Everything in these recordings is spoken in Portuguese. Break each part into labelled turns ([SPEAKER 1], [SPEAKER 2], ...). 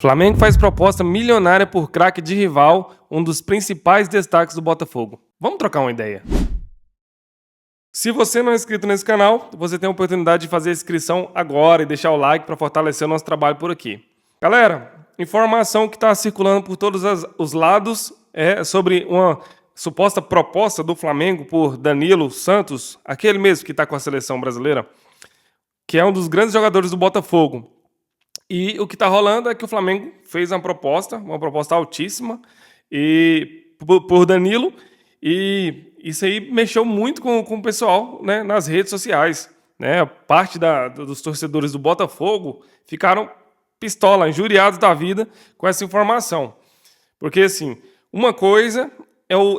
[SPEAKER 1] Flamengo faz proposta milionária por craque de rival, um dos principais destaques do Botafogo. Vamos trocar uma ideia. Se você não é inscrito nesse canal, você tem a oportunidade de fazer a inscrição agora e deixar o like para fortalecer o nosso trabalho por aqui. Galera, informação que está circulando por todos os lados é sobre uma suposta proposta do Flamengo por Danilo Santos, aquele mesmo que está com a seleção brasileira, que é um dos grandes jogadores do Botafogo. E o que está rolando é que o Flamengo fez uma proposta altíssima por Danilo, e isso aí mexeu muito com o pessoal, né, nas redes sociais. Né? Parte dos torcedores do Botafogo ficaram pistola, injuriados da vida com essa informação. Porque, assim, uma coisa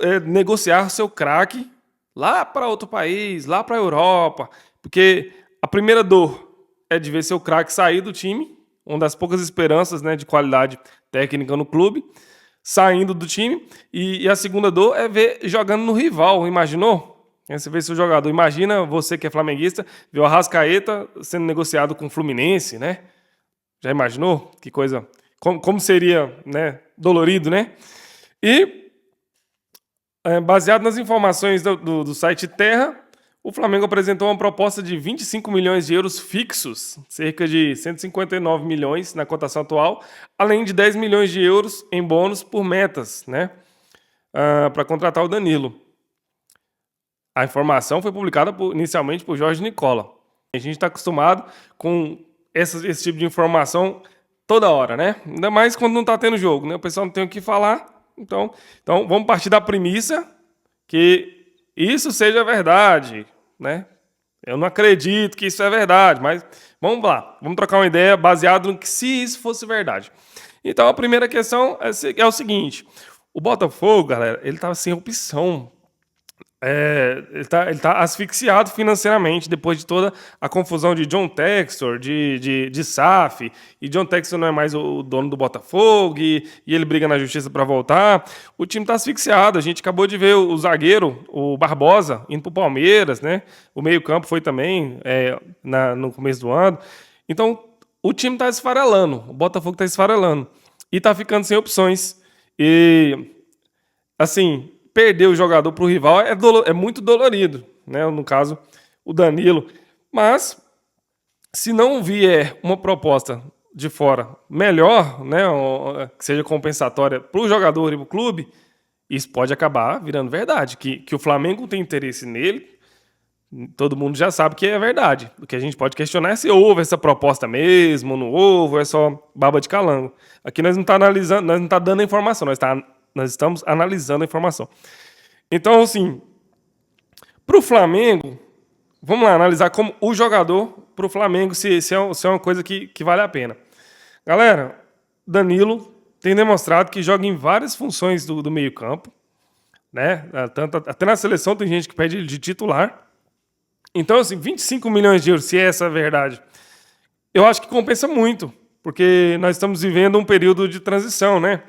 [SPEAKER 1] é negociar seu craque lá para outro país, lá para a Europa, porque a primeira dor é de ver seu craque sair do time, uma das poucas esperanças, né, de qualidade técnica no clube, saindo do time, e a segunda dor é ver jogando no rival, imaginou? Você vê seu jogador, imagina você que é flamenguista, ver o Arrascaeta sendo negociado com o Fluminense, né? Já imaginou? Que coisa, como seria, né, dolorido, né? E, baseado nas informações do site Terra, o Flamengo apresentou uma proposta de 25 milhões de euros fixos, cerca de 159 milhões na cotação atual, além de 10 milhões de euros em bônus por metas, né, para contratar o Danilo. A informação foi publicada inicialmente por Jorge Nicola. A gente está acostumado com esse tipo de informação toda hora, né? Ainda mais quando não está tendo jogo, né? O pessoal não tem o que falar. Então vamos partir da premissa que isso seja verdade, né? Eu não acredito que isso é verdade, mas vamos lá. Vamos trocar uma ideia baseado no que se isso fosse verdade. Então, a primeira questão é o seguinte. O Botafogo, galera, ele estava sem opção. Ele tá asfixiado financeiramente depois de toda a confusão de John Textor, de SAF, e John Textor não é mais o dono do Botafogo, e ele briga na justiça para voltar. O time está asfixiado. A gente acabou de ver o zagueiro, o Barbosa, indo para o Palmeiras, né? O meio-campo foi também no começo do ano. Então, o time está esfarelando, o Botafogo está esfarelando e está ficando sem opções. E, assim, perder o jogador para o rival é muito dolorido, né? No caso, o Danilo. Mas, se não vier uma proposta de fora melhor, né, que seja compensatória para o jogador e para o clube, isso pode acabar virando verdade. Que o Flamengo tem interesse nele, todo mundo já sabe que é verdade. O que a gente pode questionar é se houve essa proposta mesmo, não houve, ou é só baba de calango. Aqui nós não estamos analisando, nós não estamos dando a informação, nós estamos analisando a informação. Então, assim, para o Flamengo, vamos lá analisar como o jogador para o Flamengo, se é uma coisa que vale a pena. Galera, Danilo tem demonstrado que joga em várias funções do meio-campo, né? Até na seleção tem gente que pede ele de titular. Então, assim, 25 milhões de euros, se é essa a verdade, eu acho que compensa muito, porque nós estamos vivendo um período de transição, né?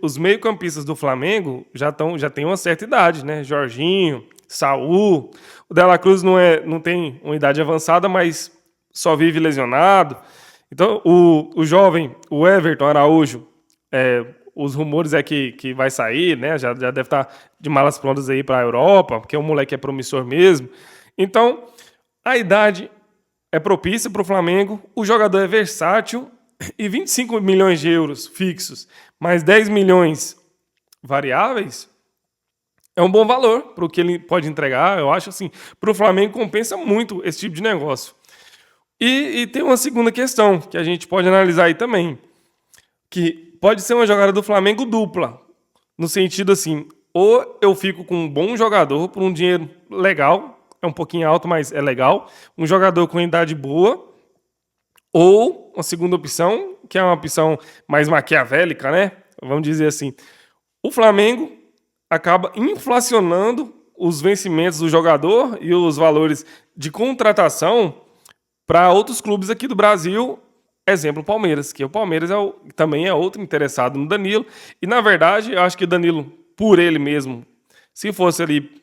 [SPEAKER 1] Os meio-campistas do Flamengo já têm uma certa idade, né? Jorginho, Saul, o De La Cruz não tem uma idade avançada, mas só vive lesionado. Então, o jovem, o Everton Araújo, os rumores é que vai sair, né? Já deve estar de malas prontas aí para a Europa, porque o moleque é promissor mesmo. Então, a idade é propícia para o Flamengo, o jogador é versátil, e 25 milhões de euros fixos, mais 10 milhões variáveis, é um bom valor para o que ele pode entregar. Eu acho assim, para o Flamengo compensa muito esse tipo de negócio. E tem uma segunda questão que a gente pode analisar aí também, que pode ser uma jogada do Flamengo dupla, no sentido assim, ou eu fico com um bom jogador por um dinheiro legal, é um pouquinho alto, mas é legal, um jogador com idade boa, ou uma segunda opção, que é uma opção mais maquiavélica, né? Vamos dizer assim. O Flamengo acaba inflacionando os vencimentos do jogador e os valores de contratação para outros clubes aqui do Brasil. Exemplo, o Palmeiras, que o Palmeiras também é outro interessado no Danilo. E, na verdade, eu acho que o Danilo, por ele mesmo, se fosse ali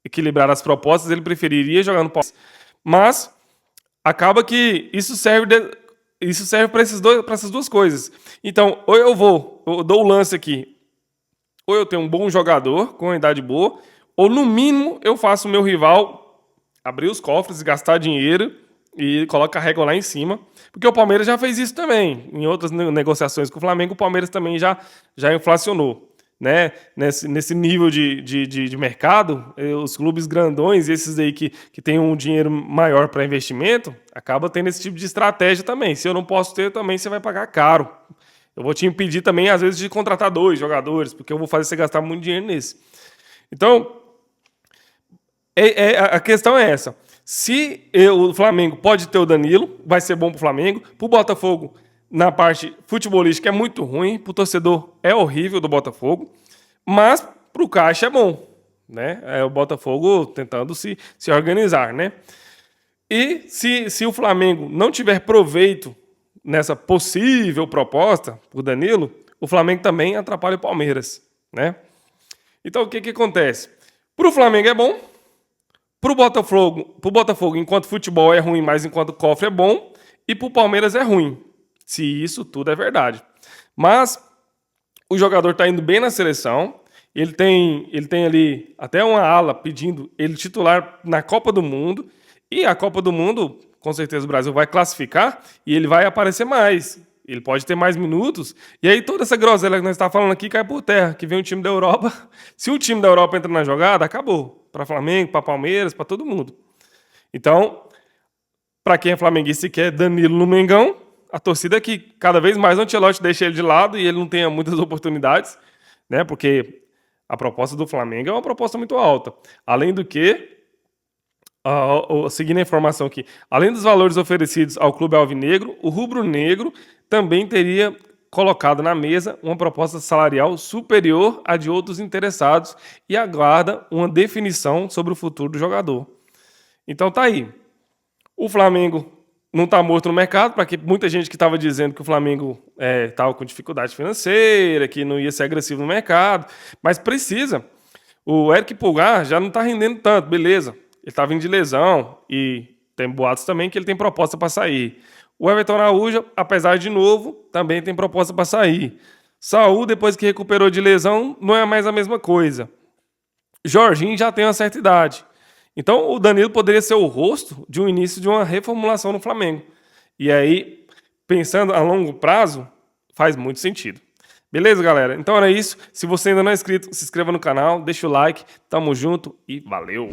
[SPEAKER 1] equilibrar as propostas, ele preferiria jogar no Palmeiras. Mas acaba que isso serve isso serve para essas duas coisas. Então, ou eu dou o lance aqui, ou eu tenho um bom jogador com uma idade boa, ou no mínimo eu faço o meu rival abrir os cofres e gastar dinheiro e coloca a régua lá em cima. Porque o Palmeiras já fez isso também. Em outras negociações com o Flamengo, o Palmeiras também já inflacionou. Né? Nesse nível de mercado, os clubes grandões, esses aí que têm um dinheiro maior para investimento, acaba tendo esse tipo de estratégia também. Se eu não posso ter, também você vai pagar caro. Eu vou te impedir também, às vezes, de contratar 2 jogadores, porque eu vou fazer você gastar muito dinheiro nesse. Então, a questão é essa. Se o Flamengo pode ter o Danilo, vai ser bom pro Flamengo. Pro Botafogo, na parte futebolística, é muito ruim. Pro torcedor, é horrível do Botafogo. Mas pro caixa é bom. Né? É o Botafogo tentando se organizar. Né? E se o Flamengo não tiver proveito nessa possível proposta pro Danilo, o Flamengo também atrapalha o Palmeiras. Né? Então, o que acontece? Pro Flamengo é bom. Pro Botafogo, enquanto futebol é ruim, mas enquanto cofre é bom. E pro Palmeiras é ruim, se isso tudo é verdade. Mas o jogador está indo bem na seleção. Ele tem ali até uma ala pedindo ele titular na Copa do Mundo. E a Copa do Mundo, com certeza o Brasil vai classificar e ele vai aparecer mais. Ele pode ter mais minutos. E aí toda essa groselha que nós estamos falando aqui cai por terra, que vem um time da Europa. Se o time da Europa entra na jogada, acabou. Para Flamengo, para Palmeiras, para todo mundo. Então, para quem é flamenguista e quer Danilo no Mengão, a torcida é que cada vez mais o Ancelotti deixa ele de lado e ele não tenha muitas oportunidades, né? Porque a proposta do Flamengo é uma proposta muito alta. Além do que, seguindo a informação aqui, além dos valores oferecidos ao clube alvinegro, o rubro-negro também teria colocado na mesa uma proposta salarial superior à de outros interessados e aguarda uma definição sobre o futuro do jogador. Então tá aí. O Flamengo não está morto no mercado, para que muita gente que estava dizendo que o Flamengo estava com dificuldade financeira, que não ia ser agressivo no mercado, mas precisa. O Eric Pulgar já não está rendendo tanto, beleza. Ele está vindo de lesão e tem boatos também que ele tem proposta para sair. O Everton Araújo, apesar de novo, também tem proposta para sair. Saúl, depois que recuperou de lesão, não é mais a mesma coisa. Jorginho já tem uma certa idade. Então, o Danilo poderia ser o rosto de um início de uma reformulação no Flamengo. E aí, pensando a longo prazo, faz muito sentido. Beleza, galera? Então era isso. Se você ainda não é inscrito, se inscreva no canal, deixa o like. Tamo junto e valeu!